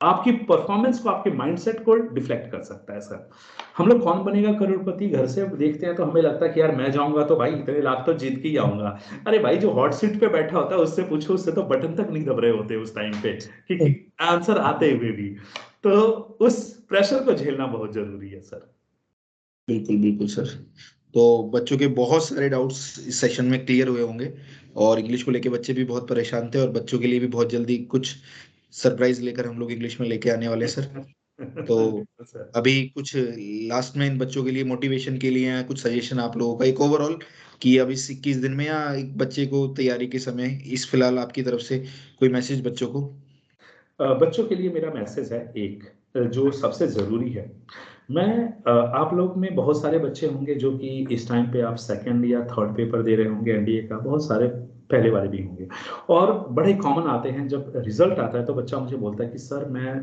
आपकी परफॉर्मेंस को, आपके माइंडसेट को डिफ्लेक्ट कर सकता है सर। हम लोग कौन बनेगा करोड़पति घर से देखते हैं तो हमें लगता है कि यार मैं जाऊंगा तो भाई इतने लाख तो जीत के ही आऊंगा। अरे भाई, जो हॉट सीट पे बैठा होता है उससे पूछो, उससे तो बटन तक नहीं दब रहे होते उस टाइम पे कि आंसर आते हुए भी। तो उस प्रेशर को झेलना बहुत जरूरी है सर। बिल्कुल बिल्कुल सर। तो बच्चों के बहुत सारे डाउट्स इस सेशन में क्लियर हुए होंगे, और इंग्लिश को लेके बच्चे भी बहुत परेशान थे, और बच्चों के लिए भी बहुत जल्दी कुछ सरप्राइज लेकर हम लोग इंग्लिश में लेके आने वाले हैं सर। तो सर अभी कुछ लास्ट में इन बच्चों के लिए मोटिवेशन के लिए कुछ सजेशन आप लोगों का, एक ओवरऑल, कि अब इस 21 दिन में, या एक बच्चे को तैयारी के समय इस फिलहाल आपकी तरफ से कोई मैसेज बच्चों को? बच्चों के लिए मेरा मैसेज है एक, जो सबसे जरूरी है, आप लोग में बहुत सारे बच्चे होंगे जो कि इस टाइम पे आप सेकंड या थर्ड पेपर दे रहे होंगे एनडीए का, बहुत सारे पहले वाले भी होंगे, और बड़े कॉमन आते हैं जब रिजल्ट आता है तो बच्चा मुझे बोलता है कि सर मैं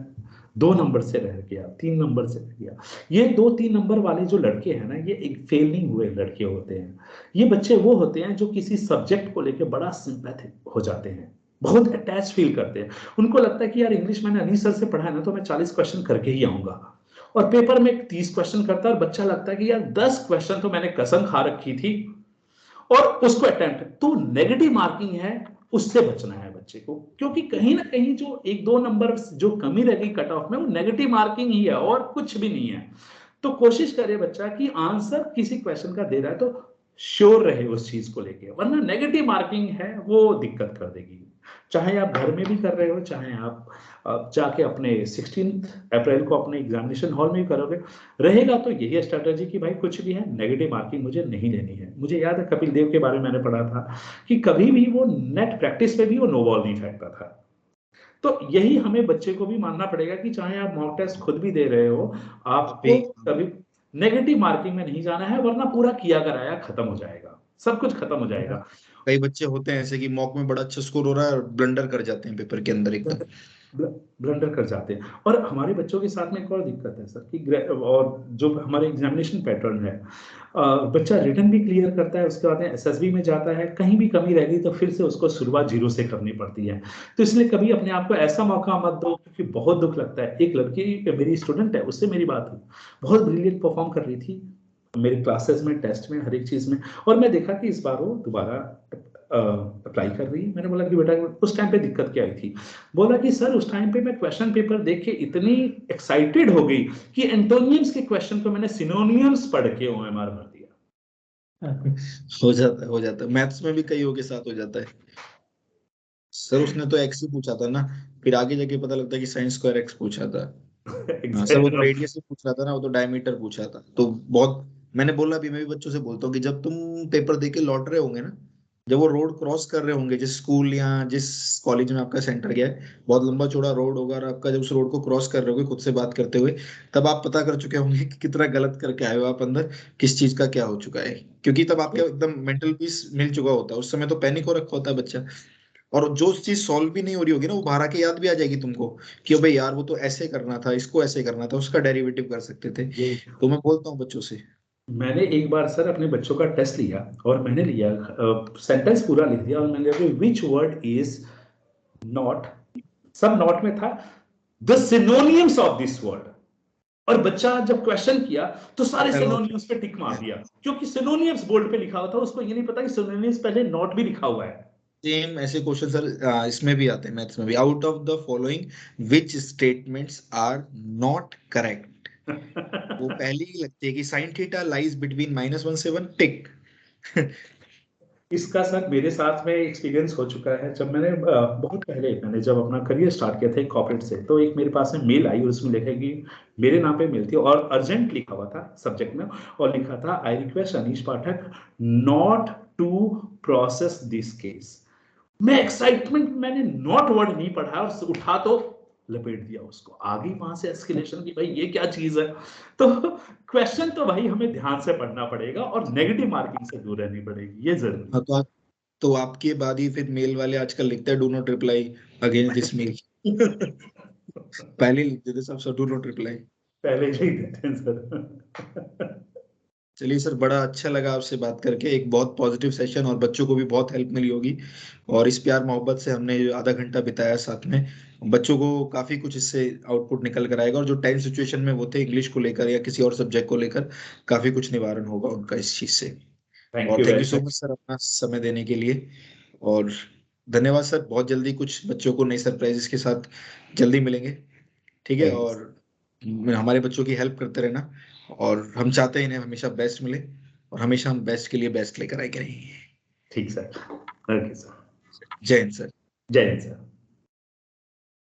2 नंबर से रह गया, 3 नंबर से रह गया। ये 2-3 नंबर वाले जो लड़के हैं ना, ये एक फेल नहीं हुए लड़के होते हैं। ये बच्चे वो होते हैं जो किसी सब्जेक्ट को लेकर बड़ा सिंपैथिक हो जाते हैं, बहुत अटैच फील करते हैं। उनको लगता है कि यार इंग्लिश मैंने अनिल सर से पढ़ा है ना, तो मैं 40 क्वेश्चन करके ही आऊंगा, और पेपर में 30 क्वेश्चन करता है और बच्चा लगता है कि यार 10 क्वेश्चन तो मैंने कसम खा रखी थी और उसको अटेम्प्ट, तो नेगेटिव मार्किंग है, उससे बचना है बच्चे को, क्योंकि कहीं ना कहीं जो 1-2 नंबर जो कमी रह गई कट ऑफ में, वो नेगेटिव मार्किंग ही है और कुछ भी नहीं है। तो कोशिश करे बच्चा कि आंसर किसी क्वेश्चन का दे रहा है तो श्योर रहे उस चीज को लेके, वरना नेगेटिव मार्किंग है वो दिक्कत कर देगी। चाहे आप घर में भी कर रहे हो, चाहे आप जाके अपने 16 अप्रैल को अपने एग्जामिनेशन हॉल में भी करोगे, रहेगा तो यही स्ट्रेटेजी कि भाई कुछ भी है नेगेटिव मार्किंग मुझे नहीं लेनी है। मुझे याद है कपिल देव के बारे में मैंने पढ़ा था कि कभी भी वो नेट प्रैक्टिस पे भी वो नो बॉल नहीं फेंकता था। तो यही हमें बच्चे को भी मानना पड़ेगा कि चाहे आप मॉक टेस्ट खुद भी दे रहे हो, आपको कभी नेगेटिव मार्किंग में नहीं जाना है, वरना पूरा किया कराया खत्म हो जाएगा, सब कुछ खत्म हो जाएगा। कई बच्चे होते हैं ऐसे कि मॉक में बड़ा अच्छा स्कोर हो रहा है और ब्लंडर कर जाते हैं पेपर के अंदर एकदम। ब्लंडर कर जाते हैं। और हमारे बच्चों के साथ में एक और दिक्कत है सर कि और जो हमारे एग्जामिनेशन पैटर्न है, बच्चा रिटर्न भी क्लियर करता है, उसके बाद एसएसबी में जाता है, कहीं भी कमी रह गई तो फिर से उसको शुरुआत 0 से करनी पड़ती है। तो इसलिए कभी अपने आप को ऐसा मौका मत दो, क्योंकि बहुत दुख लगता है। एक लड़की मेरी स्टूडेंट है, उससे मेरी बात हुई, बहुत ब्रिलियंट परफॉर्म कर रही थी मेरे क्लासेस में, टेस्ट में, हर एक चीज में, और मैं देखा कि इस बार वो दोबारा अप्लाई कर रही है। मैंने बोला कि बेटा उस टाइम पे दिक्कत क्या आई थी? बोला कि सर उस टाइम पे मैं क्वेश्चन पेपर देख के इतनी एक्साइटेड हो गई कि एंटोनियम्स के क्वेश्चन को मैंने सिनोनियम्स पढ़ के ओएमआर भर दिया। हो जाता है मैथ्स में भी कईयों के साथ हो जाता है। सर उसने तो एक्स ही पूछा था ना, फिर आगे जाके पता लगता है कि साइन स्क्वायर एक्स पूछा था। हाँ सर, वो तो रेडियस ही पूछ रहा था ना, वो तो डायमीटर पूछा था। तो बहुत मैंने बोला भी, मैं भी बच्चों से बोलता हूँ कि जब तुम पेपर दे के लौट रहे होंगे ना, जब वो रोड क्रॉस कर रहे होंगे, जिस स्कूल या जिस कॉलेज में आपका सेंटर गया है, बहुत लंबा चौड़ा रोड होगा, और आपका जब उस रोड को क्रॉस कर रहे होगे खुद से बात करते हुए, तब आप पता कर चुके होंगे कि कितना गलत करके आए हो आप अंदर, किस चीज का क्या हो चुका है। क्योंकि तब आपका एकदम मेंटल पीस मिल चुका होता है, उस समय तो पैनिक हो रखा होता है बच्चा। और जो चीज सॉल्व भी नहीं हो रही होगी ना, वो बाहर आके याद भी आ जाएगी तुमको कि भाई यार वो तो ऐसे करना था, इसको ऐसे करना था, उसका डेरिवेटिव कर सकते थे। तो मैं बोलता हूँ बच्चों से। मैंने एक बार सर अपने बच्चों का टेस्ट लिया, और मैंने लिया सेंटेंस पूरा लिख दिया, और मैंने लिया विच वर्ड इज नॉट, सब नॉट में था, the synonyms of this word. और बच्चा जब क्वेश्चन किया तो सारे सिनोनियम्स पे टिक मार दिया, क्योंकि सिनोनियम्स बोर्ड पे लिखा हुआ था, उसको ये नहीं पता कि सिनोनियम्स पहले नॉट भी लिखा हुआ है। सेम ऐसे क्वेश्चन सर इसमें भी आते हैं, मैथ्स में भी। Out of the following which statements are not correct, वो पहली ही लगती है कि साइन थीटा लाइज बिटवीन -1 से 1 टिक। इसका सर मेरे साथ में एक्सपीरियंस हो चुका है। जब मैंने बहुत पहले मैंने जब अपना करियर स्टार्ट किया था एक कॉर्पोरेट से, तो एक मेरे पास में मेल आई, और उसमें लिखा कि मेरे नाम पे मेल थी और अर्जेंट लिखा हुआ था सब्जेक्ट में, और लिखा था I request Anish Pathak not to process this case. मैं एक्साइटमेंट, मैंने नॉट वर्ड नहीं पढ़ा और उठा तो लपेट दिया उसको, आगे वहां से एस्केलेशन की भाई ये क्या चीज है। तो क्वेश्चन तो भाई हमें ध्यान से पढ़ना पड़ेगा और नेगेटिव मार्किंग से दूर रहनी पड़ेगी, ये जरूरी हाँ, तो आपके बाद ही फिर मेल वाले आजकल लिखते हैं do not reply against this mail. पहले लिखते थे सब डू नॉट रिप्लाई। पहले ही देते हैं सर। चलिए सर, बड़ा अच्छा लगा आपसे बात करके, एक बहुत पॉजिटिव सेशन, और बच्चों को भी बहुत हेल्प मिली होगी। और इस प्यार मोहब्बत से हमने जो आधा घंटा बिताया साथ में, बच्चों को काफी कुछ इससे आउटपुट निकल कर आएगा, और जो टाइम सिचुएशन में वो थे इंग्लिश को लेकर या किसी और सब्जेक्ट को लेकर, काफी कुछ निवारण होगा उनका इस चीज से। थैंक और you thank you very so much much. Sir अपना समय देने के लिए। और धन्यवाद सर, बहुत जल्दी कुछ बच्चों को नई सरप्राइजेस के साथ जल्दी मिलेंगे। ठीक है, थैंक यू। और हमारे बच्चों की हेल्प करते रहना, और हम चाहते हैं इन्हें हमेशा बेस्ट मिले, और हमेशा हम बेस्ट के लिए बेस्ट लेकर आए करेंगे। ठीक सर, ओके सर। जय हिंद सर। जय हिंद सर।